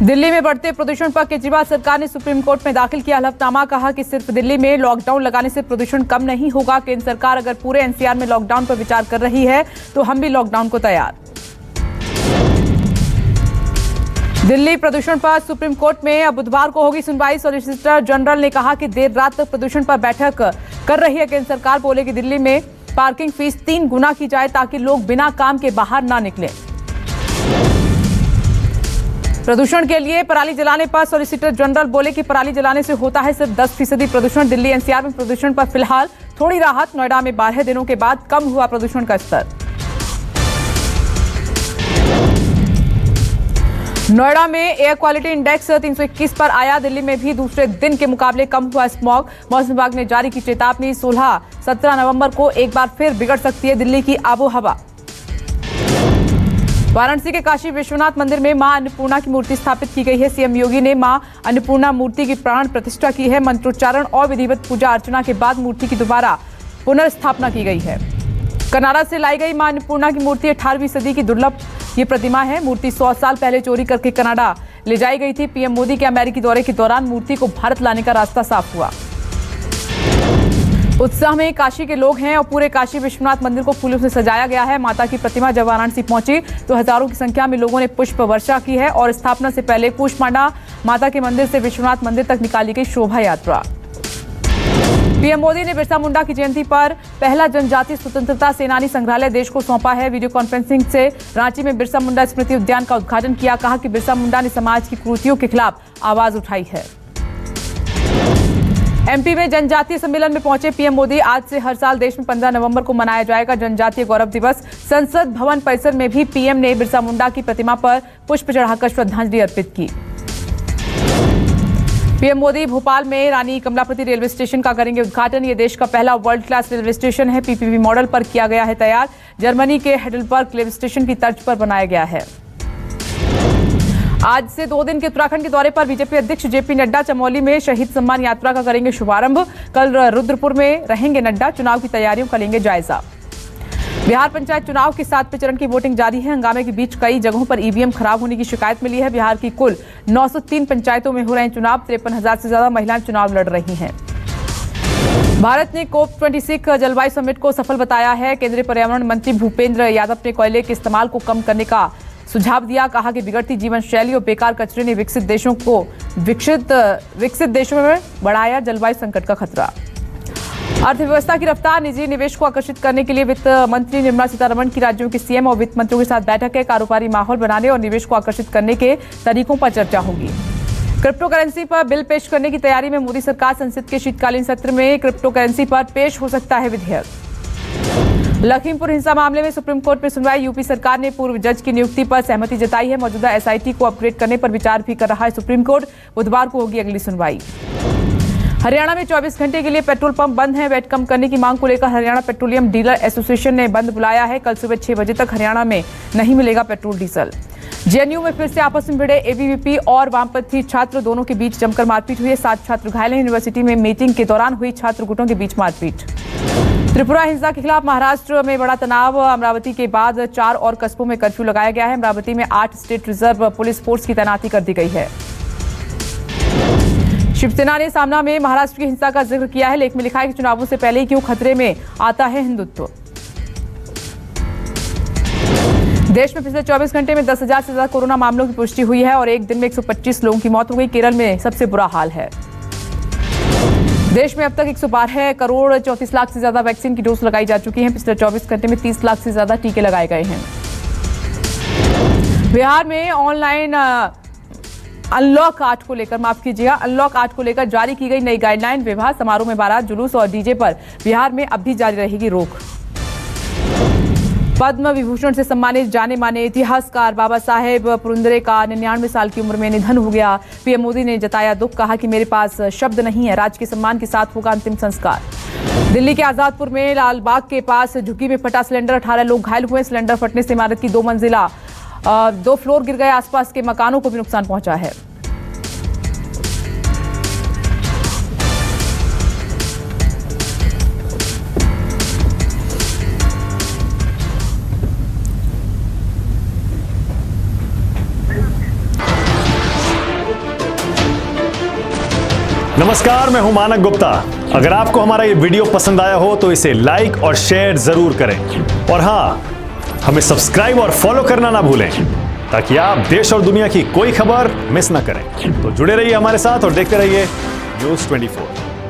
दिल्ली में बढ़ते प्रदूषण पर केजरीवाल सरकार ने सुप्रीम कोर्ट में दाखिल किया हलफनामा। कहा कि सिर्फ दिल्ली में लॉकडाउन लगाने से प्रदूषण कम नहीं होगा। केंद्र सरकार अगर पूरे एनसीआर में लॉकडाउन पर विचार कर रही है तो हम भी लॉकडाउन को तैयार। दिल्ली प्रदूषण पर सुप्रीम कोर्ट में अब बुधवार को होगी सुनवाई। सॉलिसिटर जनरल ने कहा कि देर रात तक प्रदूषण पर बैठक कर रही है केंद्र सरकार। बोले कि दिल्ली में पार्किंग फीस 3 गुना की जाए ताकि लोग बिना काम के बाहर ना निकलें। प्रदूषण के लिए पराली जलाने पर सॉलिसिटर जनरल बोले कि पराली जलाने से होता है सिर्फ 10% प्रदूषण। दिल्ली एनसीआर में प्रदूषण पर फिलहाल थोड़ी राहत। नोएडा में 12 दिनों के बाद कम हुआ प्रदूषण का स्तर। नोएडा में एयर क्वालिटी इंडेक्स 321 पर आया। दिल्ली में भी दूसरे दिन के मुकाबले कम हुआ स्मॉग। मौसम विभाग ने जारी की चेतावनी। 16-17 नवंबर को एक बार फिर बिगड़ सकती है दिल्ली की आबोहवा। वाराणसी के काशी विश्वनाथ मंदिर में मां अन्नपूर्णा की मूर्ति स्थापित की गई है। सीएम योगी ने मां अन्नपूर्णा मूर्ति की प्राण प्रतिष्ठा की है। मंत्रोच्चारण और विधिवत पूजा अर्चना के बाद मूर्ति की दोबारा पुनर्स्थापना की गई है। कनाडा से लाई गई मां अन्नपूर्णा की मूर्ति 18वीं सदी की दुर्लभ ये प्रतिमा है। मूर्ति 100 साल पहले चोरी करके कनाडा ले जाई गई थी। पीएम मोदी के अमेरिकी दौरे के दौरान मूर्ति को भारत लाने का रास्ता साफ हुआ। उत्साह में काशी के लोग हैं और पूरे काशी विश्वनाथ मंदिर को फूलों से सजाया गया है। माता की प्रतिमा जब वाराणसी पहुंची तो हजारों की संख्या में लोगों ने पुष्प वर्षा की है और स्थापना से पहले कूष्मांडा माता के मंदिर से विश्वनाथ मंदिर तक निकाली गई शोभा यात्रा। पीएम मोदी ने बिरसा मुंडा की जयंती पर पहला जनजातीय स्वतंत्रता सेनानी संग्रहालय देश को सौंपा है। वीडियो कॉन्फ्रेंसिंग से रांची में बिरसा मुंडा स्मृति उद्यान का उद्घाटन किया। कहा कि बिरसा मुंडा ने समाज की कुरीतियों के खिलाफ आवाज उठाई है। एमपी में जनजातीय सम्मेलन में पहुंचे पीएम मोदी। आज से हर साल देश में 15 नवंबर को मनाया जाएगा जनजातीय गौरव दिवस। संसद भवन परिसर में भी पीएम ने बिरसा मुंडा की प्रतिमा पर पुष्प चढ़ाकर श्रद्धांजलि अर्पित की। पीएम मोदी भोपाल में रानी कमलापति रेलवे स्टेशन का करेंगे उद्घाटन। ये देश का पहला वर्ल्ड क्लास रेलवे स्टेशन है। पीपीपी मॉडल पर किया गया है तैयार। जर्मनी के हेडलबर्ग रेलवे स्टेशन की तर्ज पर बनाया गया है। आज से 2 दिन के उत्तराखंड के दौरे पर बीजेपी अध्यक्ष जेपी नड्डा चमोली में शहीद सम्मान यात्रा का करेंगे शुभारंभ। कल रुद्रपुर में रहेंगे नड्डा। चुनाव की तैयारियों का लेंगे जायजा। बिहार पंचायत चुनाव के 7वें चरण की वोटिंग जारी है। हंगामे के बीच कई जगहों पर ईवीएम खराब होने की शिकायत मिली है। बिहार की कुल 903 पंचायतों में हो रहे हैं चुनाव। 53,000 से ज्यादा महिलाएं चुनाव लड़ रही हैं। भारत ने COP26 जलवायु समिट को सफल बताया है। केंद्रीय पर्यावरण मंत्री भूपेंद्र यादव ने कोयले के इस्तेमाल को कम करने का सुझाव दिया। कहा कि बिगड़ती जीवन शैली और बेकार कचरे ने विकसित देशों में बढ़ाया जलवायु संकट का खतरा। अर्थव्यवस्था की रफ्तार निजी निवेश को आकर्षित करने के लिए वित्त मंत्री निर्मला सीतारमण की राज्यों के सीएम और वित्त मंत्रियों के साथ बैठक है। कारोबारी माहौल बनाने और निवेश को आकर्षित करने के तरीकों पर चर्चा होगी। क्रिप्टो करेंसी पर बिल पेश करने की तैयारी में मोदी सरकार। संसद के शीतकालीन सत्र में क्रिप्टो करेंसी पर पेश हो सकता है विधेयक। लखीमपुर हिंसा मामले में सुप्रीम कोर्ट में सुनवाई। यूपी सरकार ने पूर्व जज की नियुक्ति पर सहमति जताई है। मौजूदा एसआईटी को अपग्रेड करने पर विचार भी कर रहा है सुप्रीम कोर्ट। बुधवार को होगी अगली सुनवाई। हरियाणा में 24 घंटे के लिए पेट्रोल पंप बंद हैं। वैट कम करने की मांग को लेकर हरियाणा पेट्रोलियम डीलर एसोसिएशन ने बंद बुलाया है। कल सुबह 6 बजे तक हरियाणा में नहीं मिलेगा पेट्रोल डीजल। जेएनयू में फिर से आपस में भिड़े एबीवीपी और वामपंथी छात्र। दोनों के बीच जमकर मारपीट हुई है। 7 छात्र घायल हैं। यूनिवर्सिटी में मीटिंग के दौरान हुई छात्र गुटों के बीच मारपीट। त्रिपुरा हिंसा के खिलाफ महाराष्ट्र में बड़ा तनाव। अमरावती के बाद 4 और कस्बों में कर्फ्यू लगाया गया है। अमरावती में 8 स्टेट रिजर्व पुलिस फोर्स की तैनाती कर दी गई है। शिवसेना ने सामना में महाराष्ट्र की हिंसा का जिक्र किया है। लेख में लिखा है कि चुनावों से पहले ही क्यों खतरे में आता है हिंदुत्व। देश में पिछले 24 घंटे में 10,000 से ज्यादा कोरोना मामलों की पुष्टि हुई है और एक दिन में 125 लोगों की मौत हो गई। केरल में सबसे बुरा हाल है। देश में अब तक 112 करोड़ 34 लाख से ज्यादा वैक्सीन की डोज लगाई जा चुकी है। पिछले 24 घंटे में 30 लाख से ज्यादा टीके लगाए गए हैं। बिहार में ऑनलाइन अनलॉक 8 को लेकर जारी की गई नई गाइडलाइन। विवाह समारोह में बारात जुलूस और डीजे पर बिहार में अब भी जारी रहेगी रोक। पद्म विभूषण से सम्मानित जाने माने इतिहासकार बाबा साहेब पुरंदरे का 99 साल की उम्र में निधन हो गया। पीएम मोदी ने जताया दुख। कहा कि मेरे पास शब्द नहीं है। राज्य के सम्मान के साथ होगा अंतिम संस्कार। दिल्ली के आजादपुर में लालबाग के पास झुग्गी में फटा सिलेंडर। 18 लोग घायल हुए। सिलेंडर फटने से इमारत की 2 मंजिला 2 फ्लोर गिर गए। आसपास के मकानों को भी नुकसान पहुंचा है। नमस्कार, मैं हूं मानक गुप्ता। अगर आपको हमारा ये वीडियो पसंद आया हो तो इसे लाइक और शेयर जरूर करें और हाँ, हमें सब्सक्राइब और फॉलो करना ना भूलें ताकि आप देश और दुनिया की कोई खबर मिस ना करें। तो जुड़े रहिए हमारे साथ और देखते रहिए न्यूज़ 24।